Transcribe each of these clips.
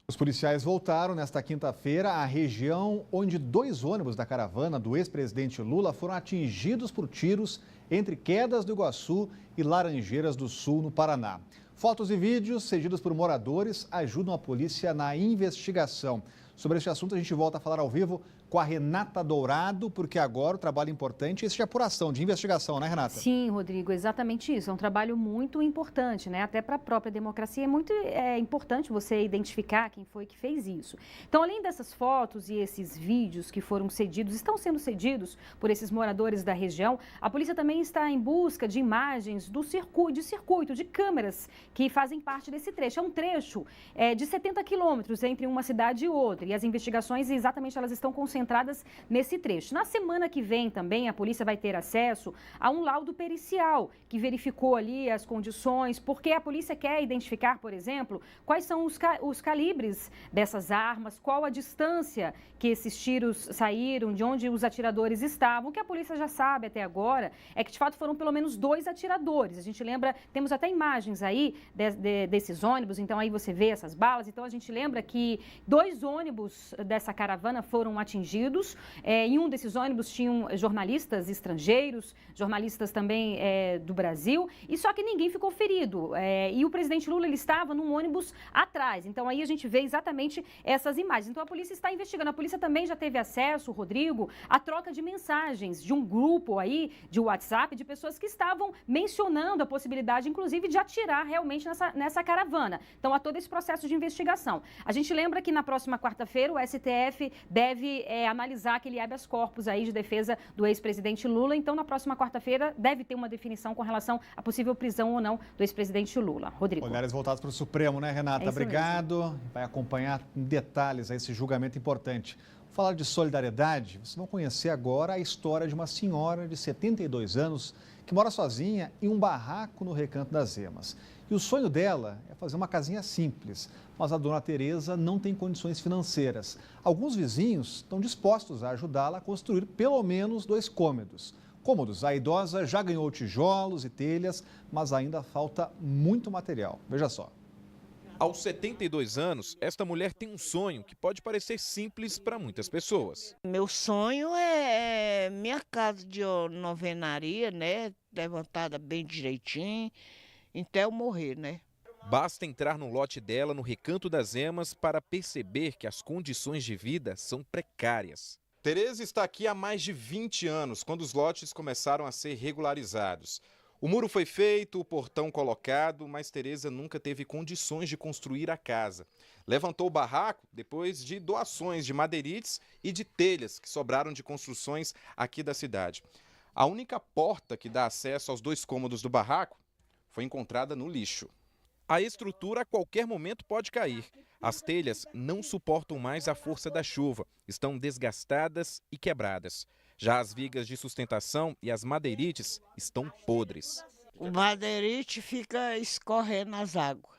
Os policiais voltaram nesta quinta-feira à região onde 2 ônibus da caravana do ex-presidente Lula foram atingidos por tiros entre Quedas do Iguaçu e Laranjeiras do Sul, no Paraná. Fotos e vídeos cedidos por moradores ajudam a polícia na investigação. Sobre este assunto, a gente volta a falar ao vivo com a Renata Dourado, porque agora o trabalho importante é esse de apuração, de investigação, né, Renata? Sim, Rodrigo, exatamente isso. É um trabalho muito importante, né? Até para a própria democracia é muito importante você identificar quem foi que fez isso. Então, além dessas fotos e esses vídeos que foram cedidos, estão sendo cedidos por esses moradores da região, a polícia também está em busca de imagens do circuito, de câmeras que fazem parte desse trecho. É um trecho de 70 quilômetros entre uma cidade e outra. E as investigações, exatamente, elas estão concentradas nesse trecho. Na semana que vem também a polícia vai ter acesso a um laudo pericial que verificou ali as condições, porque a polícia quer identificar, por exemplo, quais são os calibres dessas armas, qual a distância que esses tiros saíram, de onde os atiradores estavam. O que a polícia já sabe até agora é que de fato foram pelo menos 2 atiradores. A gente lembra, temos até imagens aí desses ônibus, então aí você vê essas balas. Então a gente lembra que 2 ônibus dessa caravana foram atingidos. Em um desses ônibus tinham jornalistas estrangeiros, jornalistas também do Brasil, e só que ninguém ficou ferido. E o presidente Lula, ele estava num ônibus atrás. Então aí a gente vê exatamente essas imagens. Então a polícia está investigando. A polícia também já teve acesso, Rodrigo, à troca de mensagens de um grupo aí de WhatsApp de pessoas que estavam mencionando a possibilidade, inclusive, de atirar realmente nessa caravana. Então há todo esse processo de investigação. A gente lembra que na próxima quarta-feira o STF deve analisar aquele habeas corpus aí de defesa do ex-presidente Lula. Então, na próxima quarta-feira, deve ter uma definição com relação à possível prisão ou não do ex-presidente Lula. Rodrigo. Olhares voltados para o Supremo, né, Renata? Obrigado. Mesmo. Vai acompanhar em detalhes esse julgamento importante. Vou falar de solidariedade. Vocês vão conhecer agora a história de uma senhora de 72 anos que mora sozinha em um barraco no Recanto das Emas. E o sonho dela é fazer uma casinha simples, mas a dona Tereza não tem condições financeiras. Alguns vizinhos estão dispostos a ajudá-la a construir pelo menos 2 cômodos. A idosa já ganhou tijolos e telhas, mas ainda falta muito material. Veja só. Aos 72 anos, esta mulher tem um sonho que pode parecer simples para muitas pessoas. Meu sonho é minha casa de novenaria, né? Levantada bem direitinho, até eu morrer, né? Basta entrar no lote dela no Recanto das Emas para perceber que as condições de vida são precárias. Tereza está aqui há mais de 20 anos, quando os lotes começaram a ser regularizados. O muro foi feito, o portão colocado, mas Tereza nunca teve condições de construir a casa. Levantou o barraco depois de doações de madeirites e de telhas que sobraram de construções aqui da cidade. A única porta que dá acesso aos 2 cômodos do barraco foi encontrada no lixo. A estrutura a qualquer momento pode cair. As telhas não suportam mais a força da chuva, estão desgastadas e quebradas. Já as vigas de sustentação e as madeirites estão podres. O madeirite fica escorrendo as águas.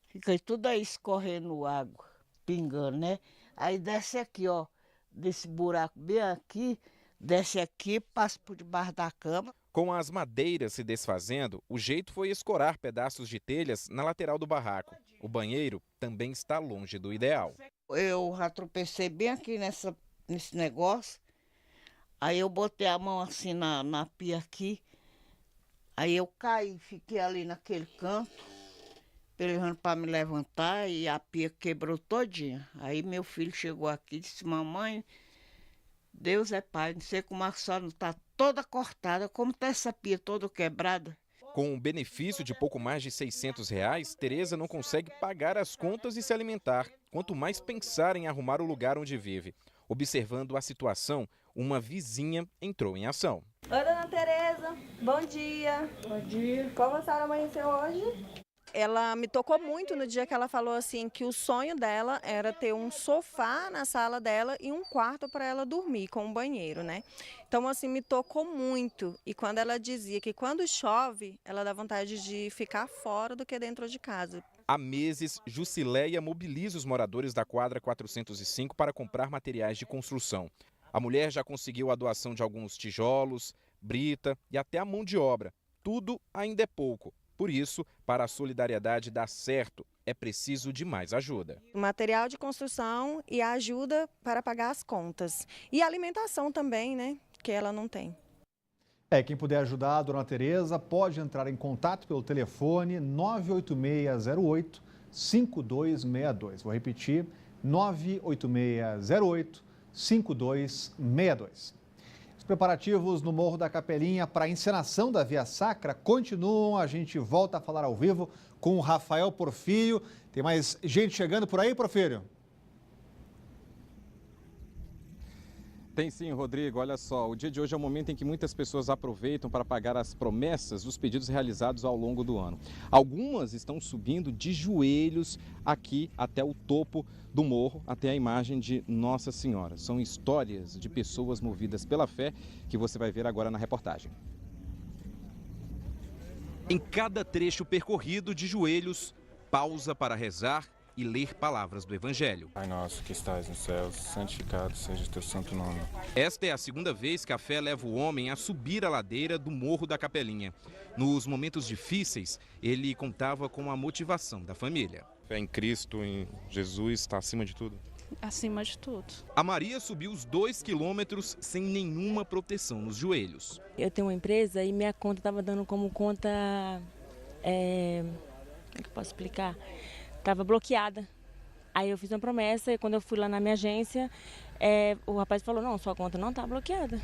Fica tudo aí escorrendo água, pingando, né? Aí desce aqui, ó, desse buraco bem aqui, desce aqui, passa por debaixo da cama. Com as madeiras se desfazendo, o jeito foi escorar pedaços de telhas na lateral do barraco. O banheiro também está longe do ideal. Eu já tropecei bem aqui nesse negócio. Aí eu botei a mão assim na pia aqui. Aí eu caí, fiquei ali naquele canto, pelejando para me levantar e a pia quebrou todinha. Aí meu filho chegou aqui e disse: mamãe, Deus é pai, não sei como a senhora não está toda cortada, como está essa pia toda quebrada. Com um benefício de pouco mais de R$600, Tereza não consegue pagar as contas e se alimentar, quanto mais pensar em arrumar o lugar onde vive. Observando a situação, uma vizinha entrou em ação. Oi, dona Tereza, bom dia. Bom dia. Como a senhora amanheceu hoje? Ela me tocou muito no dia que ela falou assim que o sonho dela era ter um sofá na sala dela e um quarto para ela dormir com um banheiro, né? Então assim me tocou muito. E quando ela dizia que quando chove, ela dá vontade de ficar fora do que dentro de casa. Há meses, Jusileia mobiliza os moradores da quadra 405 para comprar materiais de construção. A mulher já conseguiu a doação de alguns tijolos, brita e até a mão de obra. Tudo ainda é pouco, Por isso, para a solidariedade dar certo, é preciso de mais ajuda. Material de construção e ajuda para pagar as contas. E alimentação também, né? Que ela não tem. Quem puder ajudar a dona Tereza pode entrar em contato pelo telefone 98608-5262. Vou repetir, 98608-5262. Os preparativos no Morro da Capelinha para a encenação da Via Sacra continuam. A gente volta a falar ao vivo com o Rafael Porfírio. Tem mais gente chegando por aí, Porfírio? Tem sim, Rodrigo. Olha só, o dia de hoje é o momento em que muitas pessoas aproveitam para pagar as promessas dos pedidos realizados ao longo do ano. Algumas estão subindo de joelhos aqui até o topo do morro, até a imagem de Nossa Senhora. São histórias de pessoas movidas pela fé que você vai ver agora na reportagem. Em cada trecho percorrido de joelhos, pausa para rezar e ler palavras do Evangelho. Pai nosso que estais nos céus, santificado seja o teu santo nome. Esta é a segunda vez que a fé leva o homem a subir a ladeira do Morro da Capelinha. Nos momentos difíceis, ele contava com a motivação da família. Fé em Cristo, em Jesus, está acima de tudo. Acima de tudo. A Maria subiu os 2 quilômetros sem nenhuma proteção nos joelhos. Eu tenho uma empresa e minha conta estava dando como conta... como é que eu posso explicar? Estava bloqueada. Aí eu fiz uma promessa e quando eu fui lá na minha agência, o rapaz falou, não, sua conta não está bloqueada.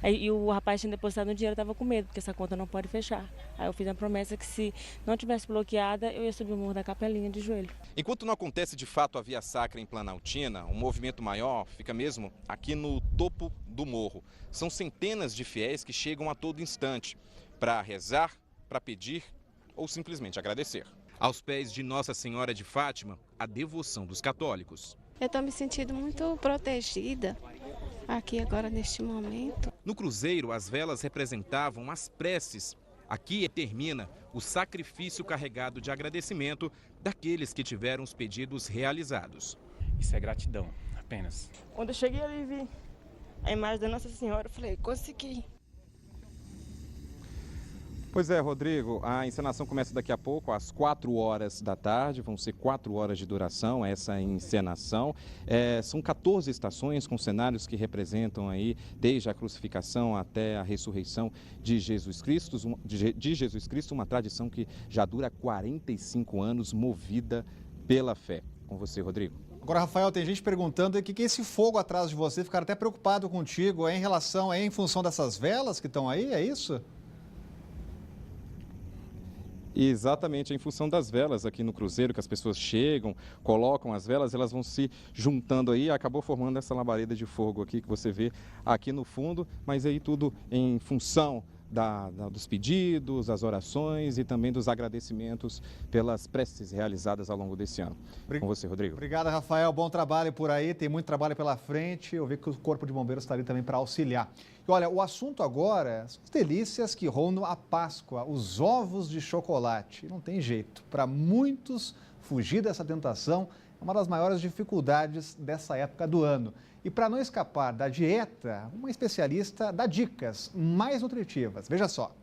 E o rapaz tinha depositado no dinheiro, estava com medo, porque essa conta não pode fechar. Aí eu fiz a promessa que se não tivesse bloqueada, eu ia subir o Morro da Capelinha de joelho. Enquanto não acontece de fato a Via Sacra em Planaltina, o movimento maior fica mesmo aqui no topo do morro. São centenas de fiéis que chegam a todo instante para rezar, para pedir ou simplesmente agradecer. Aos pés de Nossa Senhora de Fátima, a devoção dos católicos. Eu estou me sentindo muito protegida aqui agora neste momento. No cruzeiro, as velas representavam as preces. Aqui termina o sacrifício carregado de agradecimento daqueles que tiveram os pedidos realizados. Isso é gratidão, apenas. Quando eu cheguei ali e vi a imagem da Nossa Senhora, eu falei, consegui. Pois é, Rodrigo, a encenação começa daqui a pouco, às 4 horas da tarde, vão ser 4 horas de duração essa encenação. São 14 estações com cenários que representam aí, desde a crucificação até a ressurreição de Jesus Cristo, uma tradição que já dura 45 anos, movida pela fé. Com você, Rodrigo. Agora, Rafael, tem gente perguntando o que é esse fogo atrás de você, ficaram até preocupado contigo, em função dessas velas que estão aí, é isso? Exatamente, em função das velas aqui no cruzeiro, que as pessoas chegam, colocam as velas, elas vão se juntando aí, acabou formando essa labareda de fogo aqui que você vê aqui no fundo, mas aí tudo em função dos pedidos, das orações e também dos agradecimentos pelas preces realizadas ao longo desse ano. Com você, Rodrigo. Obrigado, Rafael. Bom trabalho por aí, tem muito trabalho pela frente. Eu vi que o Corpo de Bombeiros está ali também para auxiliar. E olha, o assunto agora são as delícias que rondam a Páscoa, os ovos de chocolate. Não tem jeito. Para muitos, fugir dessa tentação é uma das maiores dificuldades dessa época do ano. E para não escapar da dieta, uma especialista dá dicas mais nutritivas. Veja só.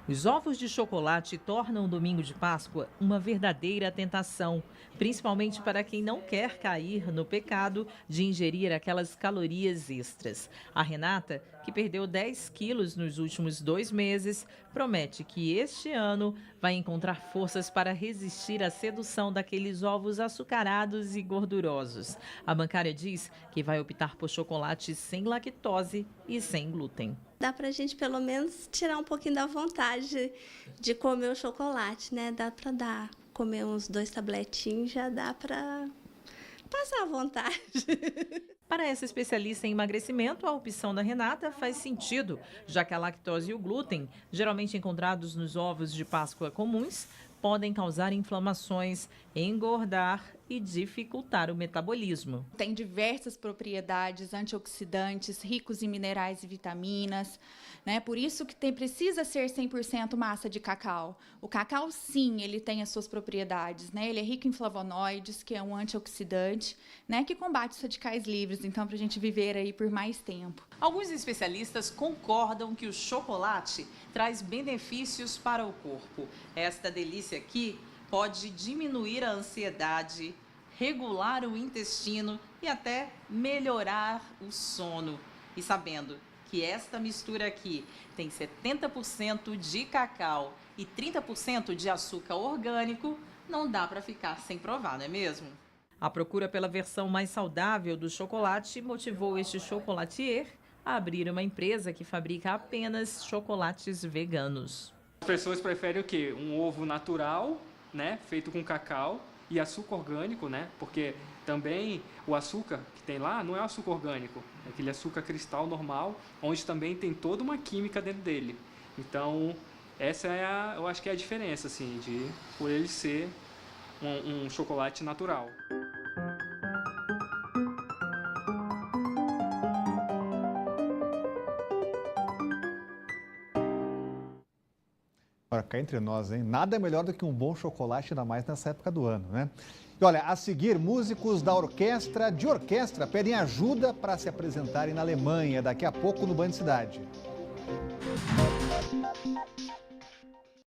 Os ovos de chocolate tornam o domingo de Páscoa uma verdadeira tentação, principalmente para quem não quer cair no pecado de ingerir aquelas calorias extras. A Renata, que perdeu 10 quilos nos últimos 2 meses, promete que este ano vai encontrar forças para resistir à sedução daqueles ovos açucarados e gordurosos. A bancária diz que vai optar por chocolate sem lactose e sem glúten. Dá pra gente pelo menos tirar um pouquinho da vontade de comer o chocolate, né? Dá pra comer uns 2 tabletinhos, já dá pra passar a vontade. Para essa especialista em emagrecimento, a opção da Renata faz sentido, já que a lactose e o glúten, geralmente encontrados nos ovos de Páscoa comuns, podem causar inflamações, engordar e dificultar o metabolismo. Tem diversas propriedades antioxidantes, ricos em minerais e vitaminas, né? Por isso que precisa ser 100% massa de cacau. O cacau, sim, ele tem as suas propriedades, né? Ele é rico em flavonoides, que é um antioxidante, né? Que combate os radicais livres, então, para a gente viver aí por mais tempo. Alguns especialistas concordam que o chocolate traz benefícios para o corpo. Esta delícia aqui pode diminuir a ansiedade, regular o intestino e até melhorar o sono. E sabendo que esta mistura aqui tem 70% de cacau e 30% de açúcar orgânico, não dá para ficar sem provar, não é mesmo? A procura pela versão mais saudável do chocolate motivou este chocolatier a abrir uma empresa que fabrica apenas chocolates veganos. As pessoas preferem o quê? Um ovo natural, né, feito com cacau e açúcar orgânico, né? Porque também o açúcar que tem lá não é açúcar orgânico, é aquele açúcar cristal normal, onde também tem toda uma química dentro dele. Então, essa é eu acho que é a diferença, assim, por ele ser um chocolate natural. Para cá entre nós, hein? Nada é melhor do que um bom chocolate, ainda mais nessa época do ano, né? E olha, a seguir, músicos da orquestra pedem ajuda para se apresentarem na Alemanha, daqui a pouco no Band Cidade.